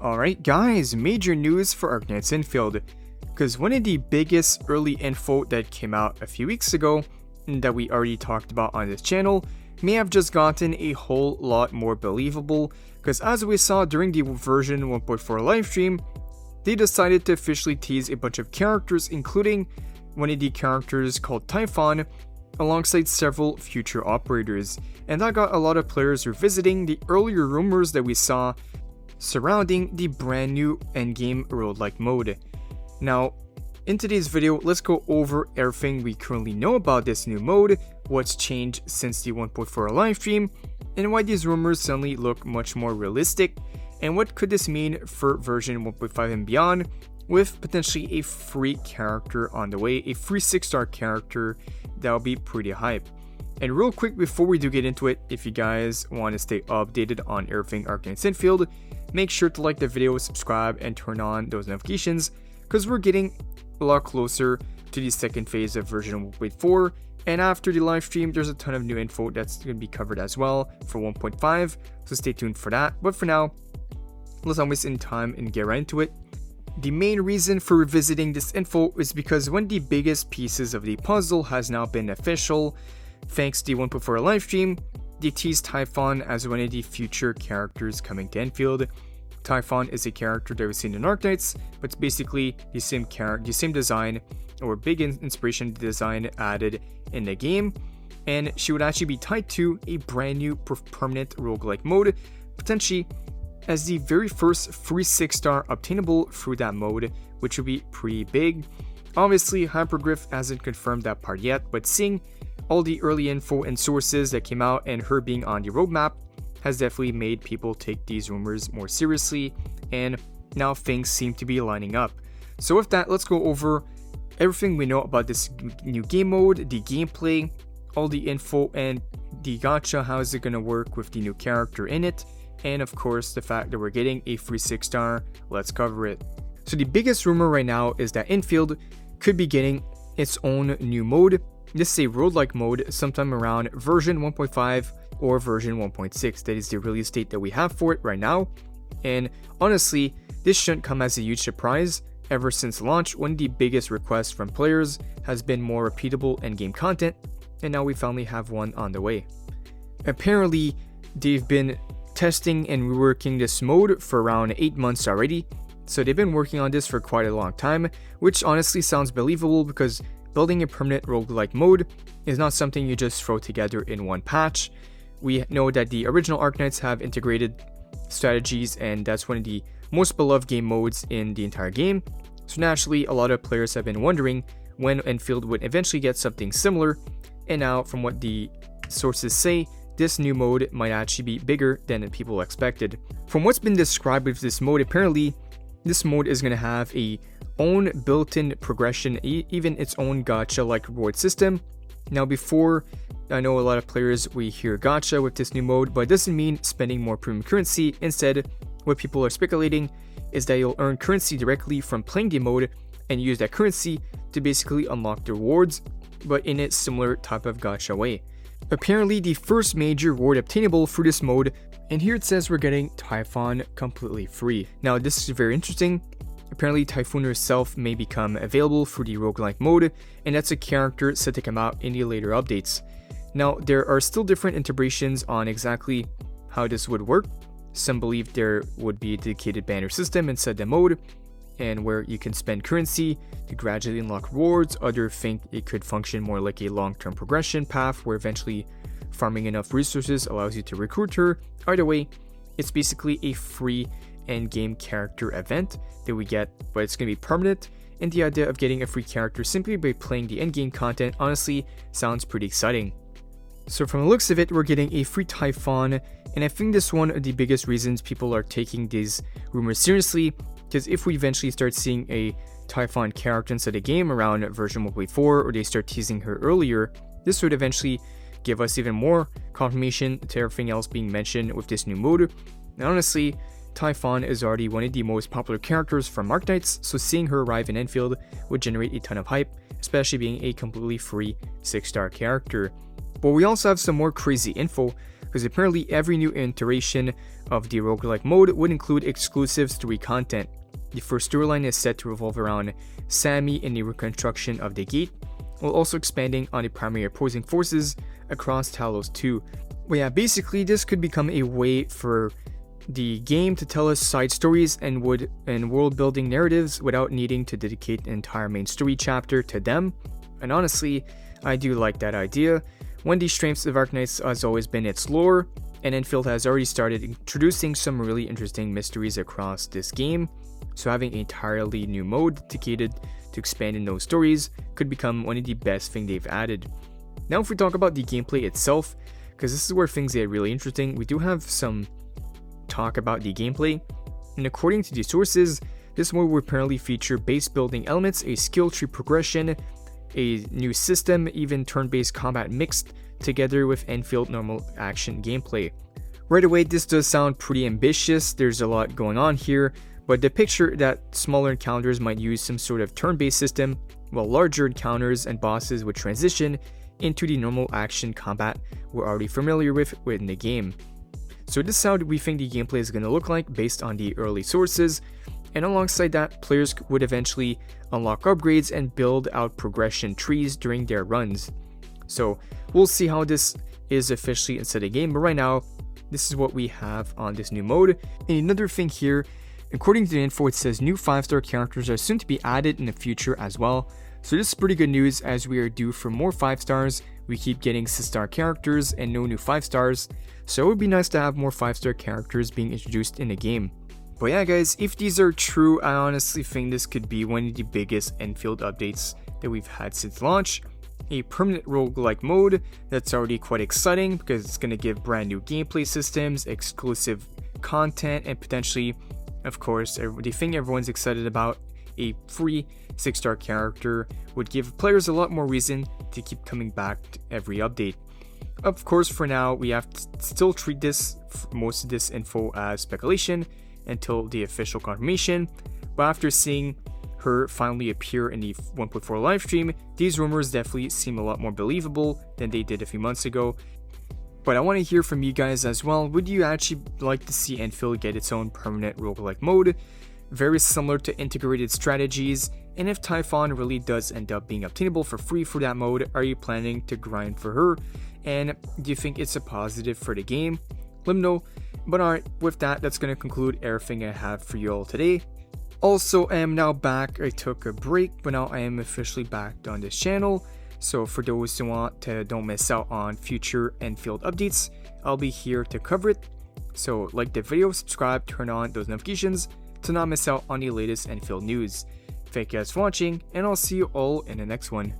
Alright guys, major news for Arknights Enfield, because one of the biggest early info that came out a few weeks ago, and that we already talked about on this channel, may have just gotten a whole lot more believable, because as we saw during the version 1.4 livestream, they decided to officially tease a bunch of characters, including one of the characters called Typhon, alongside several future operators, and that got a lot of players revisiting the earlier rumors that we saw surrounding the brand new Endgame Roguelike mode. Now, in today's video, let's go over everything we currently know about this new mode, what's changed since the 1.4 livestream, and why these rumors suddenly look much more realistic, and what could this mean for version 1.5 and beyond, with potentially a free character on the way, a free 6-star character that'll be pretty hype. And real quick before we do get into it, if you guys want to stay updated on everything Arknights Enfield, make sure to like the video, subscribe, and turn on those notifications, because we're getting a lot closer to the second phase of version 1.4, and after the live stream, there's a ton of new info that's going to be covered as well for 1.5, so stay tuned for that. But for now, let's not waste any time and get right into it. The main reason for revisiting this info is because one of the biggest pieces of the puzzle has now been official. Thanks to the 1.4 livestream, they teased Typhon as one of the future characters coming to Enfield. Typhon is a character that we've seen in Arknights, but it's basically the same design, or big inspiration design added in the game, and she would actually be tied to a brand new permanent roguelike mode, potentially as the very first free 6-star obtainable through that mode, which would be pretty big. Obviously, Hypergryph hasn't confirmed that part yet, but seeing all the early info and sources that came out and her being on the roadmap has definitely made people take these rumors more seriously, and now things seem to be lining up. So with that, let's go over everything we know about this new game mode, the gameplay, all the info, and the gacha, how is it going to work with the new character in it, and of course the fact that we're getting a free 6-star. Let's cover it. So the biggest rumor right now is that Enfield could be getting its own new mode. This is a roguelike mode sometime around version 1.5 or version 1.6. That is the release date that we have for it right now. And honestly, this shouldn't come as a huge surprise. Ever since launch, one of the biggest requests from players has been more repeatable endgame content, and now we finally have one on the way. Apparently, they've been testing and reworking this mode for around 8 months already. So they've been working on this for quite a long time, which honestly sounds believable because building a permanent roguelike mode is not something you just throw together in one patch. We know that the original Arknights have integrated strategies, and that's one of the most beloved game modes in the entire game. So naturally, a lot of players have been wondering when Enfield would eventually get something similar, and now from what the sources say, this new mode might actually be bigger than people expected. From what's been described with this mode, apparently this mode is going to have a own built-in progression, even its own gacha-like reward system. Now before, I know a lot of players, we hear gacha with this new mode, but it doesn't mean spending more premium currency. Instead, what people are speculating is that you'll earn currency directly from playing the mode and use that currency to basically unlock the rewards, but in a similar type of gacha way. Apparently, the first major reward obtainable through this mode, and here it says we're getting Typhon completely free. Now this is very interesting. Apparently Typhon herself may become available through the roguelike mode, and that's a character set to come out in the later updates. Now there are still different interpretations on exactly how this would work. Some believe there would be a dedicated banner system inside the mode, and where you can spend currency to gradually unlock rewards. Others think it could function more like a long-term progression path where eventually farming enough resources allows you to recruit her. Either way, it's basically a free endgame character event that we get, but it's going to be permanent, and the idea of getting a free character simply by playing the endgame content honestly sounds pretty exciting. So from the looks of it, we're getting a free Typhon, and I think this is one of the biggest reasons people are taking these rumors seriously, because if we eventually start seeing a Typhon character inside the game around version 1.4, or they start teasing her earlier, this would eventually give us even more confirmation to everything else being mentioned with this new mode. And honestly, Typhon is already one of the most popular characters from Arknights, so seeing her arrive in Enfield would generate a ton of hype, especially being a completely free 6-star character. But we also have some more crazy info, because apparently every new iteration of the roguelike mode would include exclusive story content. The first storyline is set to revolve around Sammy and the reconstruction of the gate, while also expanding on the primary opposing forces across Talos 2. But yeah, basically this could become a way for the game to tell us side stories and world building narratives without needing to dedicate an entire main story chapter to them. And honestly, I do like that idea. One of the strengths of Arknights has always been its lore, and Enfield has already started introducing some really interesting mysteries across this game, so having an entirely new mode dedicated to expanding those stories could become one of the best things they've added. Now if we talk about the gameplay itself, because this is where things get really interesting, we do have some talk about the gameplay, and according to the sources, this mode will apparently feature base building elements, a skill tree progression, a new system, even turn-based combat mixed together with Enfield normal action gameplay. Right away, this does sound pretty ambitious, there's a lot going on here, but the picture that smaller encounters might use some sort of turn-based system, while larger encounters and bosses would transition into the normal action combat we're already familiar with in the game. So this is how we think the gameplay is going to look like based on the early sources, and alongside that, players would eventually unlock upgrades and build out progression trees during their runs. So we'll see how this is officially inside the game, but right now, this is what we have on this new mode. And another thing here, according to the info, it says new 5-star characters are soon to be added in the future as well. So this is pretty good news as we are due for more 5 stars. We keep getting 6-star characters and no new 5 stars. So it would be nice to have more 5-star characters being introduced in the game. But yeah guys, if these are true, I honestly think this could be one of the biggest Enfield updates that we've had since launch. A permanent roguelike mode that's already quite exciting because it's going to give brand new gameplay systems, exclusive content, and potentially, of course, the thing everyone's excited about, a free 6-star character would give players a lot more reason to keep coming back to every update. Of course, for now, we have to still treat most of this info as speculation until the official confirmation, but after seeing her finally appear in the 1.4 livestream, these rumors definitely seem a lot more believable than they did a few months ago. But I want to hear from you guys as well. Would you actually like to see Enfield get its own permanent roguelike mode, very similar to integrated strategies? And if Typhon really does end up being obtainable for free for that mode, are you planning to grind for her? And do you think it's a positive for the game? Let me know. But alright, with that, that's going to conclude everything I have for you all today. Also, I am now back. I took a break, but now I am officially back on this channel. So for those who want to don't miss out on future Enfield updates, I'll be here to cover it. So like the video, subscribe, turn on those notifications to not miss out on the latest Enfield news. Thank you guys for watching, and I'll see you all in the next one.